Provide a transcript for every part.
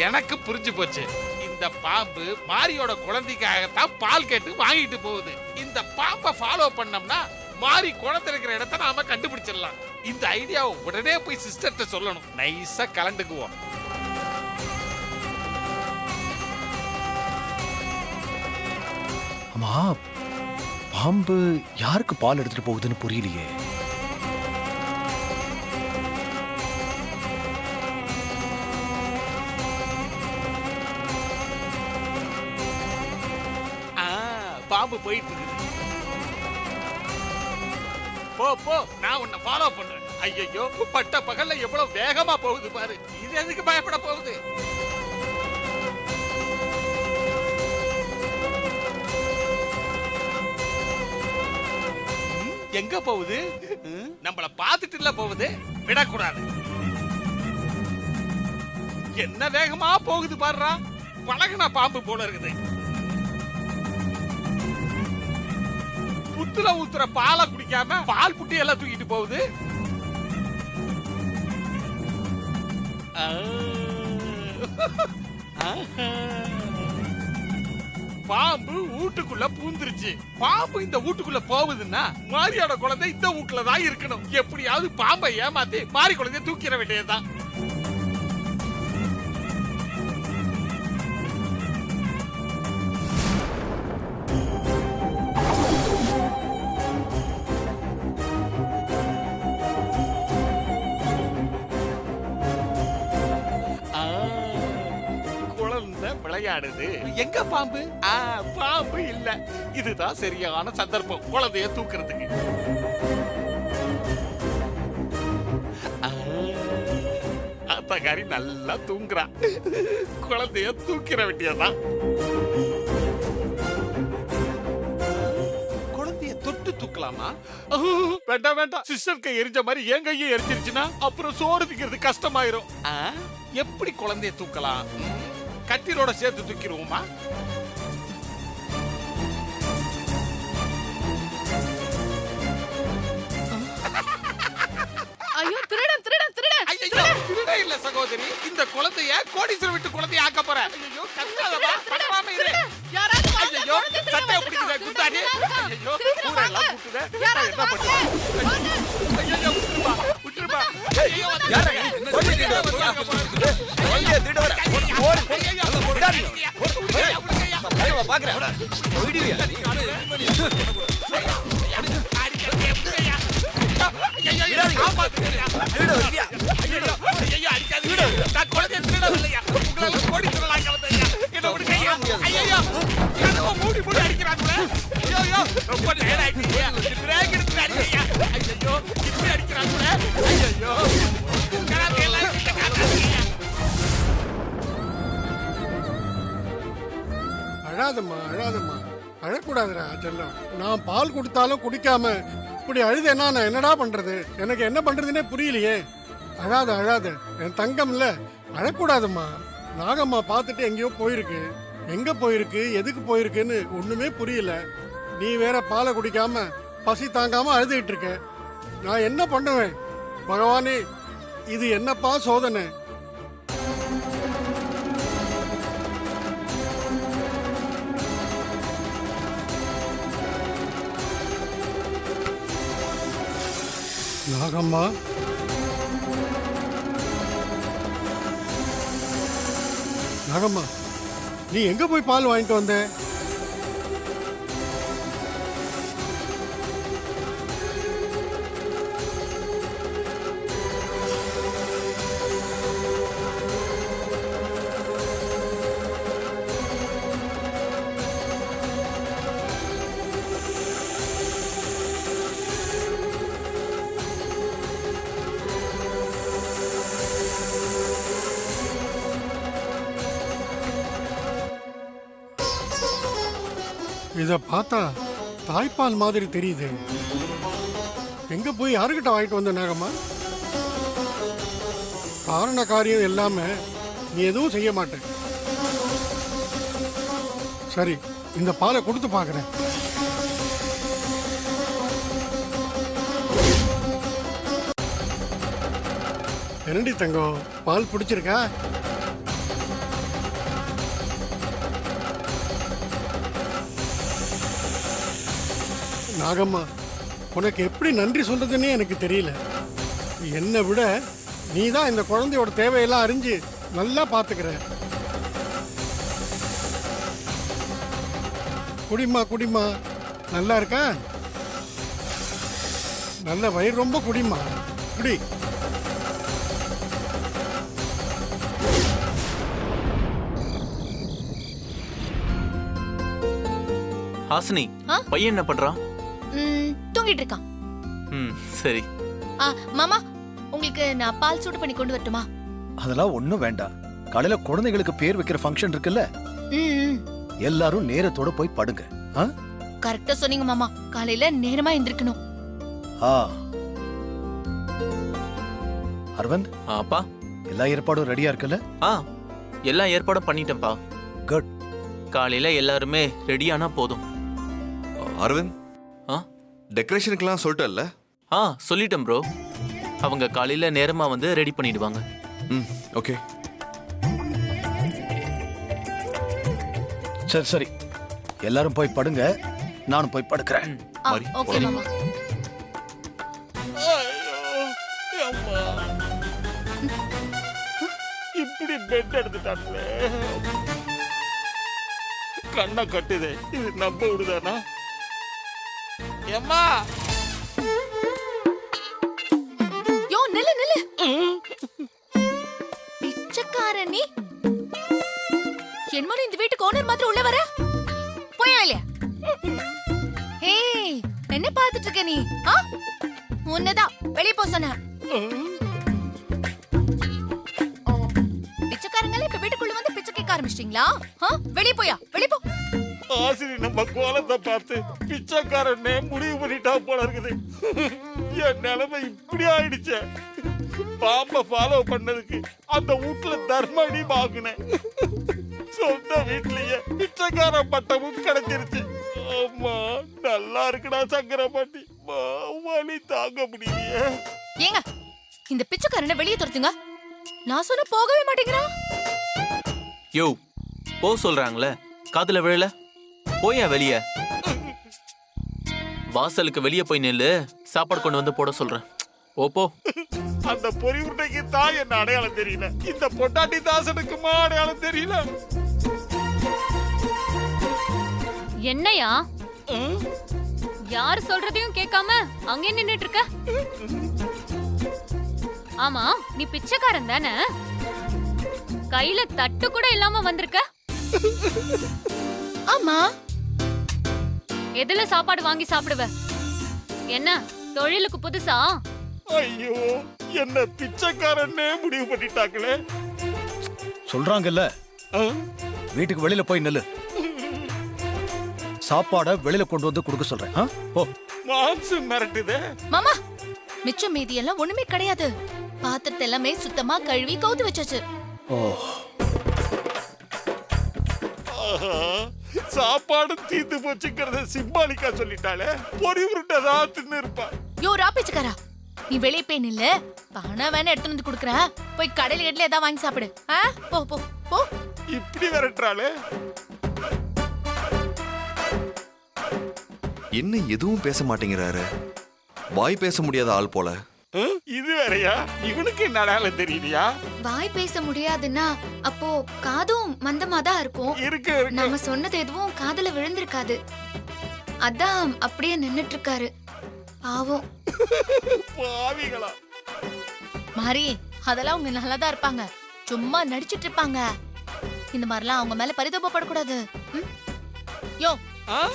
எனக்கு புரிஞ்சு போச்சு. இந்த பாம்பு மாரியோட குழந்தைக்காகத்தான் பால் கேட்டு வாங்கிட்டு போகுது. இந்த பாம்பை ஃபாலோ பண்ணோம்னா மாரி குழந்தை இருக்கிற இடத்த நாம கண்டுபிடிச்சிடலாம். இந்த ஐடியாவை உடனே போய் சிஸ்டர்ட்ட சொல்லணும். நைஸா கலந்துக்குவோம். அம்மா, பாம்பு யாருக்கு பால் எடுத்துட்டு போகுதுன்னு புரியலையே. பாம்பு போயிட்டு இருக்குது. போ போ, நான் உன்னை ஃபாலோ பண்றேன். ஐயோ, பட்ட பகல்ல எவ்வளவு வேகமா போகுது பாரு. இது எதுக்கு பயப்பட போகுது? எங்க போகுது? நம்மள பார்த்துட்டு இல்ல போகுது. விடக்கூடாது. என்ன வேகமா போகுது பாருடா. பழகுனா பாம்பு போல இருக்குது. புத்துல ஊத்துற பாலை குடிக்காம பால் புட்டி எல்லாம் தூக்கிட்டு போகுது. பாம்பு வீட்டுக்குள்ள பூந்துருச்சு. பாம்பு இந்த வீட்டுக்குள்ள போகுதுன்னா மாரியோட குழந்தை இந்த வீட்டுலதான் இருக்கணும். எப்படியாவது பாம்பை ஏமாத்தி மாரி குழந்தைய தூக்கிட வேண்டியதுதான். விளையாடுது. எங்க பாம்பு? பாம்பு இல்ல. இதுதான் சரியான சந்தர்ப்பம் குழந்தைய தூக்குறதுக்கு. அத்தகாரி நல்லா தூங்குறா. குழந்தைய தூக்கிற வேண்டியதான். குழந்தைய தொட்டு தூக்கலாமா? வேண்டாம் வேண்டாம். சிஸ்டர் கை எரிஞ்ச மாதிரி என் கையை எரிஞ்சிருச்சுன்னா அப்புறம் சோறு திக்கிறது கஷ்டமாயிரும். எப்படி குழந்தைய தூக்கலாம்? கட்டிலோட சேர்த்து தூக்கிடுவோமா? ஐயோ, திருடன் திருடன் திருடன். ஐயோ, திருட இல்ல சகோதரி. இந்த குழந்தைய கோடீஸ்வரர் வீட்டு குழந்தைய ஆக்க போறேன். ஐயோ, கத்தாதமா, பண்றாம இரு. யாராவது வாங்க. ஐயோ, சட்டை பிடிக்குதே குத்தாடி. ஐயோ, ஊரை எல்லாம் கூட்டுதே. என்ன பண்ணுவ? ஐயோ, விட்டுருப்பா விட்டுருப்பா. ஐயோ, யாரங்க? கொஞ்சம் திருட வர. ஓடியே திருட வர. ஓடி விடாதீங்க. ஐயோ, பாக்குறேன். ஓடிடுவியா நீ? அழாதம்மா அழாதம்மா, அழக்கூடாதுடா செல்லம். நான் பால் கொடுத்தாலும் குடிக்காம இப்படி அழுது நான் என்னடா பண்றது? எனக்கு என்ன பண்றதுன்னே புரியலையே. அழாத அழாத என் தங்கம் இல்ல, அழக்கூடாதும்மா. நாகம்மா பார்த்துட்டு எங்கேயோ போயிருக்கு. எங்க போயிருக்கு, எதுக்கு போயிருக்குன்னு ஒண்ணுமே புரியல. நீ வேற பாலை குடிக்காம பசி தாங்காம அழுதுகிட்டு இருக்க. நான் என்ன பண்ணுவேன்? பகவானே, இது என்னப்பா சோதனை? நாகம்மா, நாகம்மா, நீ எங்க போய் பால் வாங்கிட்டு வந்த? இத பார்த்தா தாய்ப்பால் மாதிரி தெரியுது. எங்க போய் யாருக்கிட்ட வாங்கிட்டு வந்த நாகம்மா? காரண காரியம் இல்லாம நீ எதுவும் செய்ய மாட்டேன். சரி, இந்த பாலை கொடுத்து பார்க்கிறேன். என்னடி தங்கம், பால் பிடிச்சிருக்கா? நாகம்மா, உனக்கு எப்படி நன்றி சொல்றதுன்னே எனக்கு தெரியல. என்னை விட நீ தான் இந்த குழந்தையோட தேவையெல்லாம் அறிஞ்சு நல்லா பார்த்துக்கிற. குடிமா குடிமா, நல்லா இருக்கா? நல்ல வயிறு ரொம்ப குடிமா, குடி. ஹாசினி, ஆ? பையன் என்ன பண்றான்? தூங்கிட்டு இருக்கான். சரி. மாமா, உங்களுக்கு நான் பால் சூடு பண்ணி கொண்டு வரட்டுமா? அதெல்லாம் ஒண்ணும் வேண்டாம். காலையில குழந்தைகளுக்கு பேர் வைக்கிற ஃபங்க்ஷன் இருக்குல்ல, எல்லாரும் நேரத்தோட போய் படுங்க. கரெக்டா சொன்னீங்க மாமா. காலையில நேரமா எந்திரிக்கணும். அரவிந்த், அப்பா, எல்லா ஏற்பாடும் ரெடியா இருக்குல்ல? எல்லா ஏற்பாடும் பண்ணிட்டேன்ப்பா. குட். காலையில எல்லாருமே ரெடியானா போதும். அரவிந்த், டெக்கரேஷனுக்குலாம் சொல்லிட்டல்ல? சொல்லிட்டேன் ப்ரோ. அவங்க காலையில நேரமா வந்து ரெடி பண்ணிடுவாங்க. ஓகே. சரி சரி, எல்லாரும் போய் படுங்க, நானும் போய் படுக்கிறேன். ஓகே மாமா. இப்படி பெட் எடுத்துட்டாங்களே, கண்ணை கட்டுதே. இது நம்ப விடுதானா? ஏம்மா, யோ நில்லு நில்லு. பிச்சைக்காரனி, என்னமோ இந்த வீட்டுக்கு ஓனர் மாதிரி உள்ள வர. போய் வெளிய. ஏய், என்ன பார்த்துட்டு இருக்க நீ? உன்னதான் வெளிய போ சொன்ன. பிச்சைக்காரங்களே இப்ப வீட்டுக்குள்ள வந்து பிச்சை கேட்க ஆரம்பிச்சிட்டீங்களா? வெளிய போயா, வெளிய போ. ஆசிரி நம்ம கோலத்தை பார்த்து பிச்சைக்காரனே முடிவு பண்ணிட்டா போல இருக்குது. என் நிலைமை இப்படி ஆயிடுச்சே. பாம்பை ஃபாலோ பண்ணதுக்கு அந்த வீட்டுல தர்மடி வாங்கினேன். சொந்த வீட்லயே பிச்சைக்கார பட்டமும் கிடைச்சிருச்சு. அம்மா, நல்லா இருக்குடா சங்கர பாட்டி. வலி தாங்க முடியலையே. ஏங்க, இந்த பிச்சைக்காரனை வெளியே துரத்துங்க. நான் சொன்ன போகவே மாட்டேங்கிறான். யோ, போ சொல்றாங்களே, காதுல விழல. போயா வெளிய. வாசலுக்கு வெளியே போய் நில்லு, சாப்பாடு கொண்டு வந்து போட சொல்றேன். போ. அந்த பொறி உருண்டைக்கு தான் என்ன அடையாளம் தெரியல. இந்த பொட்டாட்டி தாசனுக்குமா அடையாளம் தெரியல. என்னையா, யார் சொல்றதையும் கேட்காம அங்கே நின்னுட்டு இருக்க? ஆமா, நீ பிச்சைக்காரன் தானே? கையில தட்டு கூட இல்லாம வந்திருக்க. ஆமா, எதுல சாப்பாடு வாங்கி சாப்பிடுவ? என்ன தொழிலுக்கு புதுசா? ஐயோ, என்ன பிச்சைக்காரன்னே முடிவு பண்ணிட்டாங்களே. சொல்றாங்கல்ல, வீட்டுக்கு வெளியில போய் நில்லு. சாப்பாட வெளியில கொண்டு வந்து கொடுக்க சொல்றேன். போ. மான்சு மிரட்டுதே. மாமா, மிச்சம் மீதி எல்லாம் ஒண்ணுமே கிடையாது. பாத்திரத்தை எல்லாமே சுத்தமா கழுவி கவுத்து வச்சாச்சு. சாப்பாடு தீந்து போச்சுங்கிறத சிம்பாலிக்கா சொல்லிட்டாலே. பொறி உருட்டதான் தின்னு இருப்பா. யோ ராப்பிச்சுக்காரா, நீ வெளியே போய் நில்லு. பணம் வேணா எடுத்து வந்து குடுக்குறேன். போய் கடையில கடையில ஏதாவது வாங்கி சாப்பிடு. போ போ போ. இப்படி விரட்டுறாளே. என்ன எதுவும் பேச மாட்டேங்கிறாரு? வாய் பேச முடியாத ஆள் போல. இது வேறையா? இவனுக்கு என்ன அடையாளம் தெரியலையா? வாய் பேச முடியாதுன்னா அப்போ காதும் மந்தமா தான் இருக்கும். இருக்கு. நம்ம சொன்னது எதுவும் காதுல விழுந்திருக்காது. அதான் அப்படியே நின்னுட்டு இருக்காரு. பாவம். பாவிகளா. மாரி, அதெல்லாம் அவங்க நல்லாதான் இருப்பாங்க. சும்மா நடிச்சிட்டு இருப்பாங்க. இந்த மாதிரிலாம் அவங்க மேல பரிதாபப்படக்கூடாது. யோ,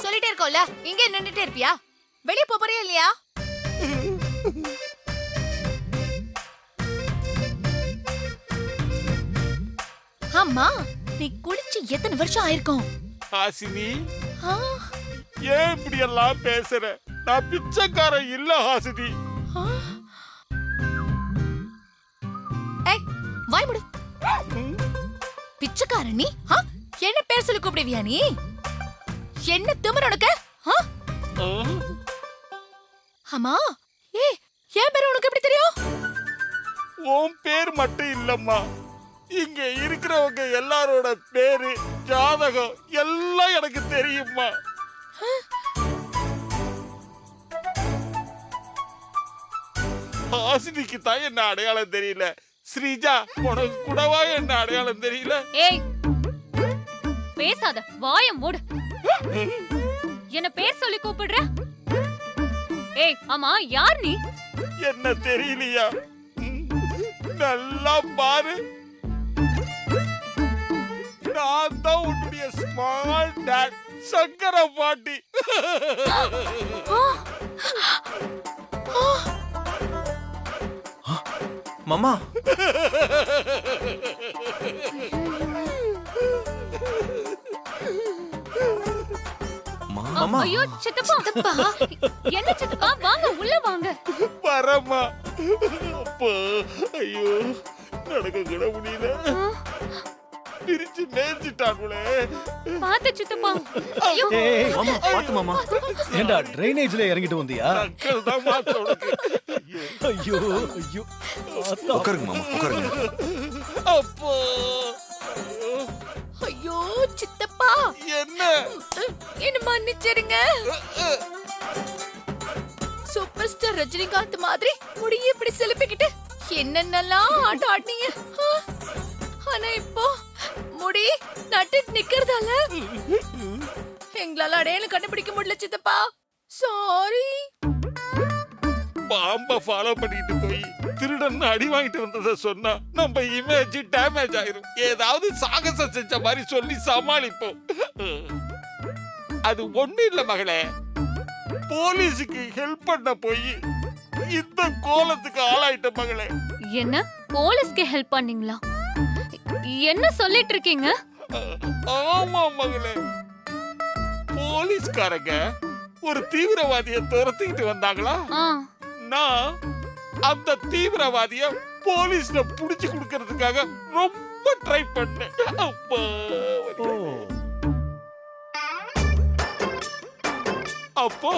சொல்லிட்டே இருக்கோம்ல, இங்கே நின்னுட்டே இருப்பியா? வெளியே போறியா இல்லையா? ஆமா, நீ குளிச்சு எத்தனை வருஷம் ஆயிருக்கும்? ஹாசினி, ஏன் இப்படி எல்லாம் பேசுற? நான் பிச்சைக்காரன் இல்ல ஹாசினி. ஏய், வாய் மூடு. பிச்சைக்காரன் நீ? என்ன பேர் சொல்லி கூப்பிடுவியா நீ? என்ன திமிரு உனக்கு? ஆமா, ஏய், என் பேர் உனக்கு எப்படி தெரியும்? உன் பேர் மட்டும் இல்லம்மா, இங்க இருக்கிறவங்க எல்லாரோட பேரு, ஜாதகம் எல்லாம் எனக்கு தெரியுமா. ஹாசினிக்கு தான் என்ன அடையாளம் தெரியல. ஸ்ரீஜா உனக்கு கூடவா என்ன அடையாளம் தெரியல? ஏய் பேசாத, வாய மூடு. என்ன பேர் சொல்லி கூப்பிடுற? ஏய் ஆமா, யார் நீ? என்ன தெரியலையா? நல்லா பாரு, நான் தான் உன்னுடைய ஸ்மால் டாட் சங்கர பாட்டி. மாமா மாமா ஐயோ சித்தப்பா, என்ன சித்தப்பா, வாங்க உள்ள வாங்க. வரமா அப்பா, ஐயோ நடக்க கூட முடியல, பிரிச்சு மேய்ச்சிட்டாங்களே. பாத்து சித்தப்பா. மாமா பாத்து மாமா. ஏண்டா ட்ரைனேஜ்ல இறங்கிட்டு வந்தியா? அக்கல் தான் மாத்த உனக்கு. ஐயோ ஐயோ. உட்காருங்க மாமா, உட்காருங்க. அப்பா ஐயோ சித்தப்பா, என்ன என்ன மன்னிச்சிருங்க. சூப்பர் ஸ்டார் ரஜினிகாந்த் மாதிரி முடிய இப்படி செலுப்பிக்கிட்டு என்னென்னலாம் ஆட்டம் ஆடினீங்க. ஆனா இப்போ முடி நட்டு நிக்கிறதால எங்களால அடையாளம் கண்டுபிடிக்க முடியல சித்தப்பா. சாரி. பாம்ப ஃபாலோ பண்ணிட்டு போய் திருடன் அடி வாங்கிட்டு வந்ததை சொன்னா நம்ம இமேஜ் டேமேஜ் ஆயிரும். ஏதாவது சாகசம் செஞ்ச மாதிரி சொல்லி சமாளிப்போம். அது ஒண்ணு இல்ல மகளே, போலீஸுக்கு ஹெல்ப் பண்ண போய் இந்த கோலத்துக்கு ஆளாயிட்ட மகளே. என்ன போலீஸ்க்கு ஹெல்ப் பண்ணீங்களா? என்ன சொல்லிட்டு இருக்கீங்க? ஆமா மகளே, போலீஸ்காரங்க ஒரு தீவிரவாதியை துரத்திக்கிட்டு வந்தாங்களா. நான் அந்த தீவிரவாதிய போலீஸ்ல புடிச்சு கொடுக்கறதுக்காக ரொம்ப ட்ரை பண்ணேன். அப்பா, அப்போ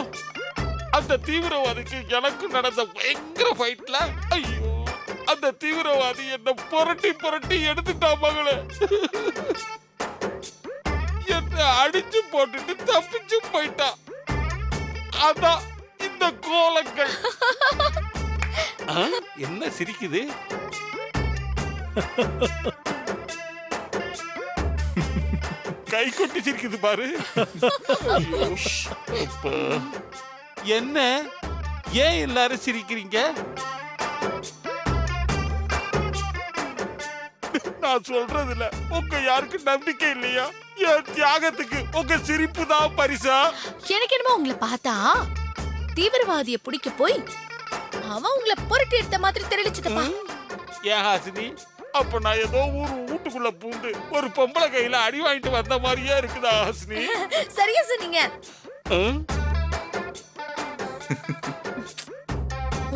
அந்த தீவிரவாதிக்கு எனக்கு நடந்த பயங்கர ஃபைட்ல ஐயோ அந்த தீவிரவாதி என்ன புரட்டி புரட்டி எடுத்துட்டா மகளே. என்ன அடிச்சு போட்டுட்டு தப்பிச்சு போயிட்டா. அதான் இந்த கோலங்கள். என்ன சிரிக்குது? கை கொட்டி சிரிக்குது பாரு. என்ன ஏன் எல்லாரும் சிரிக்கிறீங்க? நான் சொல்றதுல உங்க யாருக்கு நம்பிக்கை இல்லையா? என் தியாகத்துக்கு உங்க சிரிப்பு தான் பரிசா? எனக்கு என்னமோ உங்களை பார்த்தா தீவிரவாதிய பிடிக்க போய் அவன் உங்களை புரட்டி எடுத்த மாதிரி தெரியல சித்தப்பா. ஏன் ஹாசினி, அப்ப நான் ஏதோ ஊர் வீட்டுக்குள்ள பூந்து ஒரு பொம்பளை கையில அடி வாங்கிட்டு வந்த மாதிரியே இருக்குதா ஹாசினி? சரியா சொன்னீங்க.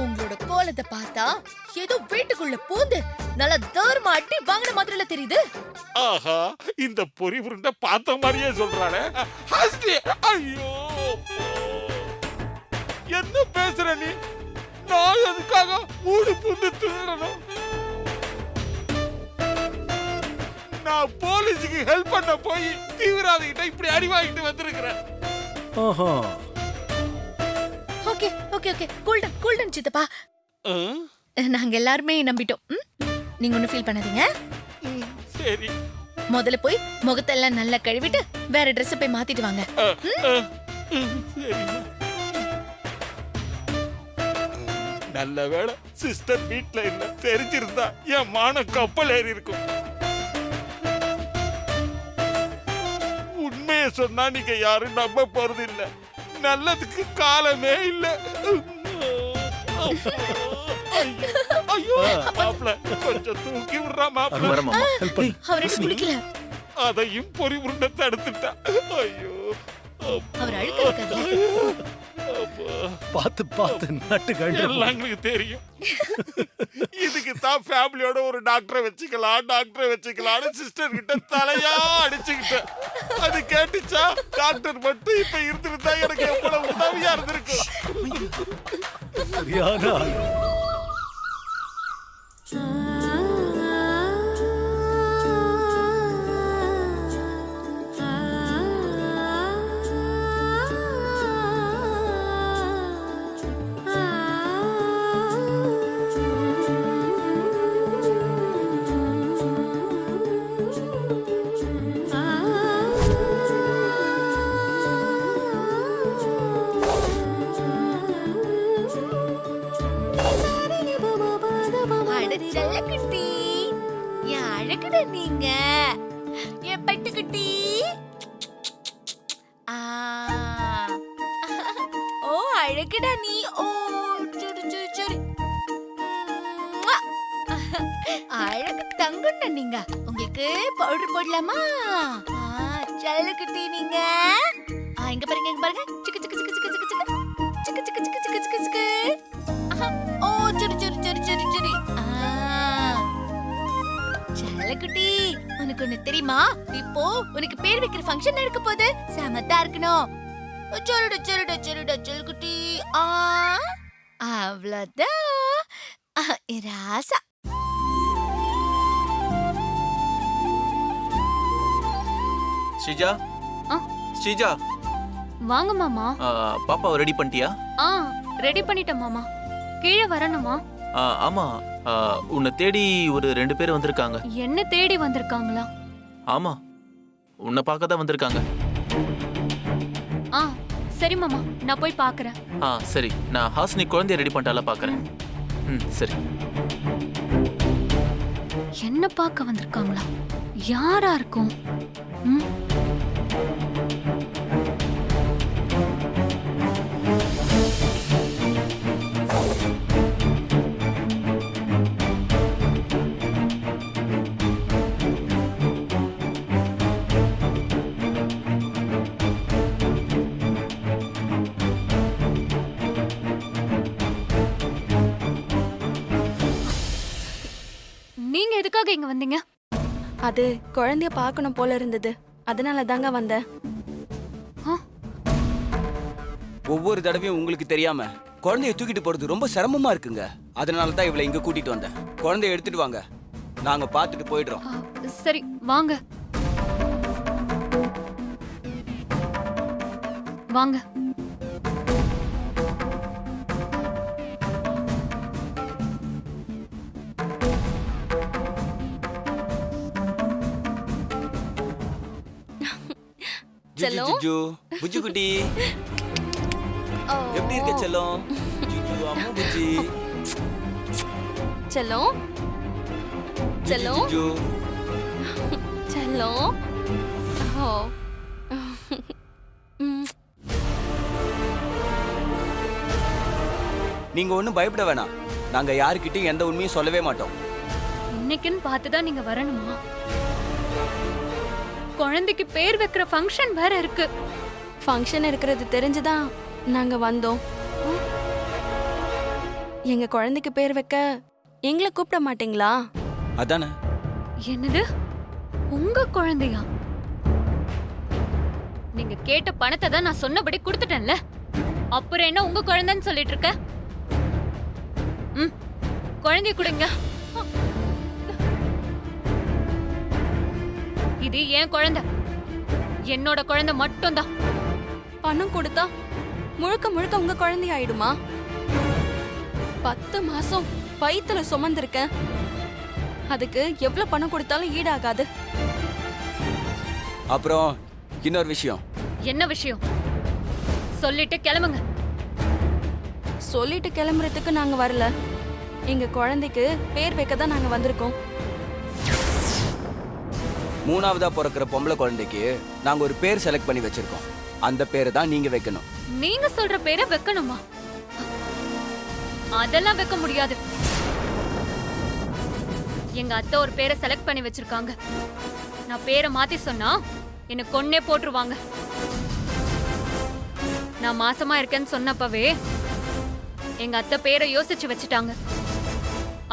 உங்களோட கோலத்தை பார்த்தா ஏதோ வீட்டுக்குள்ள பூந்து நல்ல தர்ம அடி வாங்கின மாதிரில தெரியுது. ஆஹா, இந்த பொறி உருண்டை பார்த்த மாதிரியே சொல்றானே ஹாசினி. ஐயோ, என்ன பேசுற நீ? நான் எதுக்காக ஊடு பூந்து திருடணும்? நான் போலீஸுக்கு ஹெல்ப் பண்ண போய் தீவிரவாதிகிட்ட இப்படி அடி வாங்கிட்டு வந்திருக்கிறேன். Okay okay okay, cool down சித்தப்பா. நாங்க எல்லாருமே நம்பிட்டோம். நீங்க ஒன்னும் ஃபீல் பண்ணாதீங்க. சரி, முதல்ல போய் முகத்தெல்லாம் நல்லா கழுவிட்டு வேற Dress போய் மாத்திட்டு வாங்க. சரி. நல்ல வேளை சிஸ்டர் வீட்ல இல்ல, தெரிஞ்சிருந்தா என் மான கப்பல் ஏறி இருக்கும். உண்மையை சொன்னா நீங்க யாரும் நம்ப போறது இல்ல. நல்லதுக்கு காலமே இல்ல. ஐயோ மாப்ள, கொஞ்சம் தூக்கி விடுறா மாப்ள. அவரை குளிக்கல, அதையும் பொறி உருண்டை தடுத்துட்டா. ஐயோ, அவர் அழுக்க இருக்காதுல. பாத்து பாத்து நட்டு கண்டு எல்லாம் எங்களுக்கு தெரியும். இதுக்கு தான் ஃபேமிலியோட ஒரு டாக்டரை வச்சுக்கலாம்னு சிஸ்டர் கிட்ட தலையா அடிச்சுக்கிட்டேன். அது கேட்டுச்சா? டாக்டர் மட்டும் இப்ப இருந்திருந்தா எனக்கு எவ்வளவு உதவியா இருந்திருக்கும். சரியான ஆள். செல்லக்குட்டி என் அழகுடா நீங்க என் பட்டுக்குட்டி ஆ. ஓ அழகுடா நீ ஓ சரி சரி சரி உம்மா. அழகு தங்குண்டா நீங்க உங்களுக்கு பவுடர் போடலாமா செல்லக்குட்டி நீங்க இங்க பாருங்க இங்க பாருங்க சிக்கு சிக்கு சிக்கு சிக்கு சிக்கு சிக்கு சிக்கு சிக்கு சிக்கு சிக்கு சிக்கு சிக்கு ஓ சரி சரி சரி சரி சரி செல்லக்குட்டி உனக்கு ஒண்ணு தெரியுமா இப்போ உனக்கு பேர் வைக்கிற ஃபங்க்ஷன் நடக்க போகுது சமத்தா இருக்கணும் சொல்லுடா சொல்லுடா சொல்லுடா செல்லக்குட்டி அவ்வளவுதான் ராசா ஸ்ரீஜா ஆ? ஸ்ரீஜா வாங்க மாமா. பாப்பாவை ரெடி பண்ணிட்டியா? ரெடி பண்ணிட்டேன் மாமா. கீழே வரணுமா? ஆமா, உன்னை தேடி ஒரு 2 பேர் வந்திருக்காங்க. என்ன தேடி வந்திருக்காங்களா? ஆமா, உன்னை பார்க்க தான் வந்திருக்காங்க. சரி மாமா, நான் போய் பார்க்கறேன். சரி, நான் ஹாசினி குழந்தைய ரெடி பண்ணிட்டால பார்க்கறேன். சரி. என்ன பார்க்க வந்திருக்காங்களா? யாரா இருக்கும்? நீங்க எதுக்காக இங்க வந்தீங்க? அது குழந்தைய பார்க்கணும் போல இருந்தது, அதனால தாங்க வந்தேன். ஒவ்வொரு தடவையும் உங்களுக்கு தெரியாம குழந்தைய தூக்கிட்டு போறது ரொம்ப சிரமமா இருக்குங்க. அதனால தான் இவளை இங்க கூட்டிட்டு வந்தேன். குழந்தைய எடுத்துட்டு வாங்க, நாங்க பார்த்துட்டு போயிடுறோம். சரி வாங்க வாங்க. செல்லம். ஜுஜு புஜு குட்டி எப்படி இருக்க செல்லம்? ஜுஜு அம்மா புஜி செல்லம் செல்லம் ஜுஜு செல்லம். நீங்க ஒண்ணும் பயப்பட வேணாம். நாங்க யாருக்கிட்டையும் எந்த உண்மையும் சொல்லவே மாட்டோம். இன்னைக்குன்னு பார்த்துதான் நீங்க வரணுமா? குழந்தைக்கு பேர் வைக்கிற ஃபங்க்ஷன் வேற இருக்கு. ஃபங்க்ஷன் இருக்கிறது தெரிஞ்சுதான் நாங்க வந்தோம். எங்க குழந்தைக்கு பேர் வைக்க எங்களை கூப்பிட மாட்டீங்களா? அதானே. என்னது? உங்க குழந்தையா? நீங்க கேட்ட பணத்தை தான் நான் சொன்னபடி கொடுத்துட்டேன்ல, அப்புறம் என்ன உங்க குழந்தைன்னு சொல்லிட்டு இருக்க? குழந்தைய கொடுங்க. இது என் குழந்தை, என்னோட குழந்தை மட்டும்தான். பணம் கொடுத்தா முழுக்க முழுக்க உங்க குழந்தை ஆயிடுமா? 10 மாசம் வயித்துல சுமந்திருக்கேன், அதுக்கு எவ்வளவு பணம் கொடுத்தாலும் ஈடாகாது. அப்புறம் இன்னொரு விஷயம். என்ன விஷயம்? சொல்லிட்டு கிளம்புங்க. சொல்லிட்டு கிளம்புறதுக்கு நாங்க வரல, எங்க குழந்தைக்கு பேர் வைக்க தான் நாங்க வந்திருக்கோம். 3ஆவதா பிறக்கிற பொம்பளை குழந்தைக்கு நாங்க ஒரு பேர் செலக்ட் பண்ணி வச்சிருக்கோம். அந்த பேரை தான் நீங்க வைக்கணும். நீங்க சொல்ற பேரை வைக்கணுமா? அதெல்லாம் வைக்க முடியாது. எங்க அத்தை ஒரு பேரை செலக்ட் பண்ணி வச்சிருக்காங்க. நான் பேரை மாத்தி சொன்னா என்ன கொன்னே போட்டுருவாங்க. நான் மாசமா இருக்கேன்னு சொன்னப்பவே எங்க அத்தை பேரை யோசிச்சு வச்சுட்டாங்க.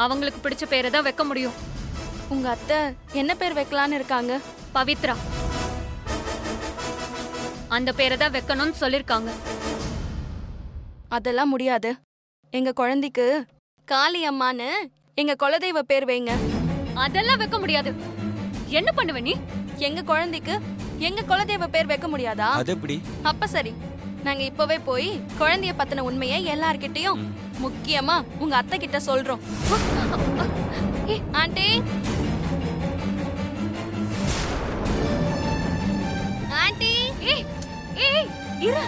அவங்களுக்கு பிடிச்ச பேரை தான் வைக்க முடியும். உங்க அத்தை என்ன பேர் வைக்கலான்னு இருக்காங்க? பவித்ரா. அந்த பேரை தான் வைக்கணும்னு சொல்லிருக்காங்க. அதெல்லாம் முடியாது. எங்க குழந்தைக்கு காளி அம்மான்னு எங்க குலதெய்வ பேர் வைங்க. அதெல்லாம் வைக்க முடியாது. என்ன பண்ணுவ நீ? எங்க குழந்தைக்கு எங்க குலதெய்வ பேர் வைக்க முடியாதா? அது எப்படி? அப்ப சரி, நாங்க இப்பவே போய் குழந்தைய பத்தின உண்மையை எல்லார்கிட்டயும், முக்கியமா உங்க அத்தை கிட்ட சொல்றோம். ஆண்டி, ஆண்டி, ஏய் ஏய் இரு.